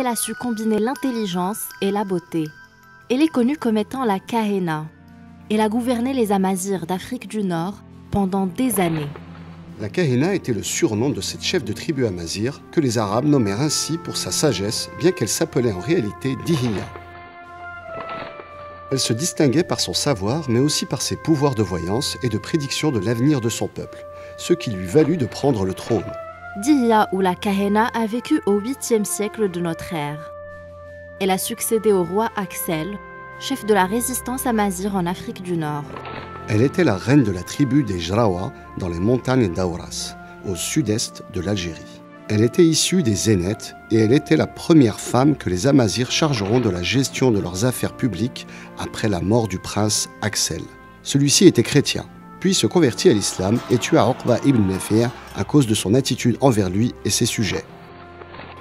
elle a su combiner l'intelligence et la beauté. Elle est connue comme étant la Kahena. Elle a gouverné les Amazirs d'Afrique du Nord pendant des années. La Kahena était le surnom de cette chef de tribu amazir que les Arabes nommèrent ainsi pour sa sagesse, bien qu'elle s'appelait en réalité Dihiya. Elle se distinguait par son savoir, mais aussi par ses pouvoirs de voyance et de prédiction de l'avenir de son peuple, ce qui lui valut de prendre le trône. Dihiya ou la Kahena a vécu au 8e siècle de notre ère. Elle a succédé au roi Axel, chef de la résistance amazir en Afrique du Nord. Elle était la reine de la tribu des Jrawa dans les montagnes d'Aouras, au sud-est de l'Algérie. Elle était issue des Zénètes et elle était la première femme que les Amazirs chargeront de la gestion de leurs affaires publiques après la mort du prince Axel. Celui-ci était chrétien, puis se convertit à l'islam et tua Uqba ibn Nafir à cause de son attitude envers lui et ses sujets.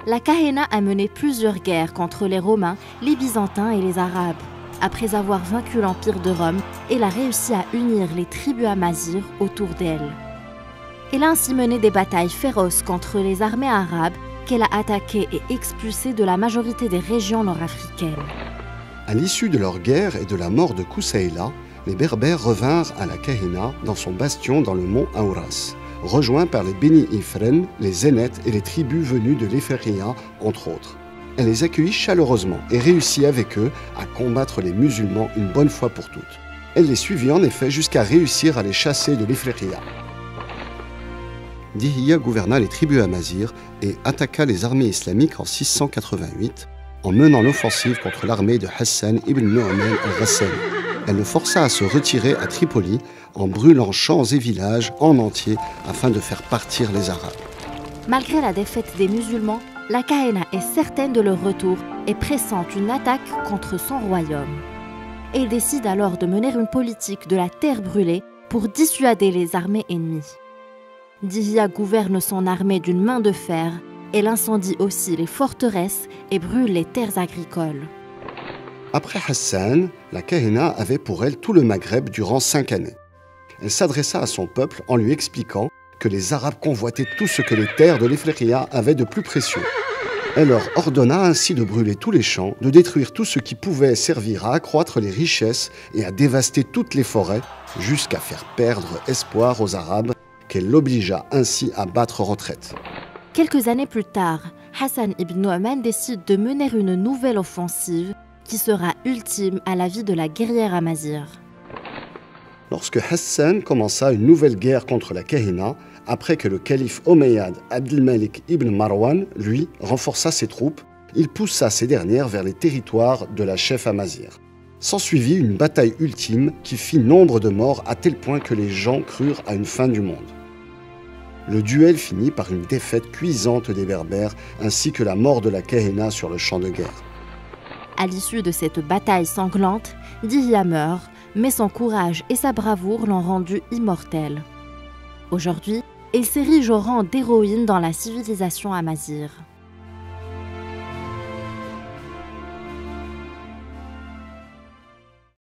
La Kahena a mené plusieurs guerres contre les Romains, les Byzantins et les Arabes. Après avoir vaincu l'Empire de Rome, elle a réussi à unir les tribus amazirs autour d'elle. Elle a ainsi mené des batailles féroces contre les armées arabes qu'elle a attaquées et expulsées de la majorité des régions nord-africaines. À l'issue de leur guerre et de la mort de Koussaïla, les Berbères revinrent à la Kahena dans son bastion dans le mont Aouras, rejoints par les Beni Ifren, les Zénètes et les tribus venues de l'Eféria, entre autres. Elle les accueillit chaleureusement et réussit avec eux à combattre les musulmans une bonne fois pour toutes. Elle les suivit en effet jusqu'à réussir à les chasser de l'Eféria. Dihiya gouverna les tribus amazirs et attaqua les armées islamiques en 688 en menant l'offensive contre l'armée de Hassan ibn Nu'man al-Ghassani. Elle le força à se retirer à Tripoli en brûlant champs et villages en entier afin de faire partir les Arabes. Malgré la défaite des musulmans, la Kahena est certaine de leur retour et pressent une attaque contre son royaume. Elle décide alors de mener une politique de la terre brûlée pour dissuader les armées ennemies. Dihiya gouverne son armée d'une main de fer. Elle incendie aussi les forteresses et brûle les terres agricoles. Après Hassan, la Kahena avait pour elle tout le Maghreb durant 5 années. Elle s'adressa à son peuple en lui expliquant que les Arabes convoitaient tout ce que les terres de l'Eféria avaient de plus précieux. Elle leur ordonna ainsi de brûler tous les champs, de détruire tout ce qui pouvait servir à accroître les richesses et à dévaster toutes les forêts, jusqu'à faire perdre espoir aux Arabes, qu'elle l'obligea ainsi à battre retraite. Quelques années plus tard, Hassan ibn Nu'man décide de mener une nouvelle offensive qui sera ultime à la vie de la guerrière amazir. Lorsque Hassan commença une nouvelle guerre contre la Kahena, après que le calife Omeyyade Abdelmalik ibn Marwan, lui, renforça ses troupes, il poussa ces dernières vers les territoires de la chef amazir. S'ensuivit une bataille ultime qui fit nombre de morts à tel point que les gens crurent à une fin du monde. Le duel finit par une défaite cuisante des Berbères ainsi que la mort de la Kahena sur le champ de guerre. À l'issue de cette bataille sanglante, Dihiya meurt, mais son courage et sa bravoure l'ont rendue immortelle. Aujourd'hui, elle s'érige au rang d'héroïne dans la civilisation amazir.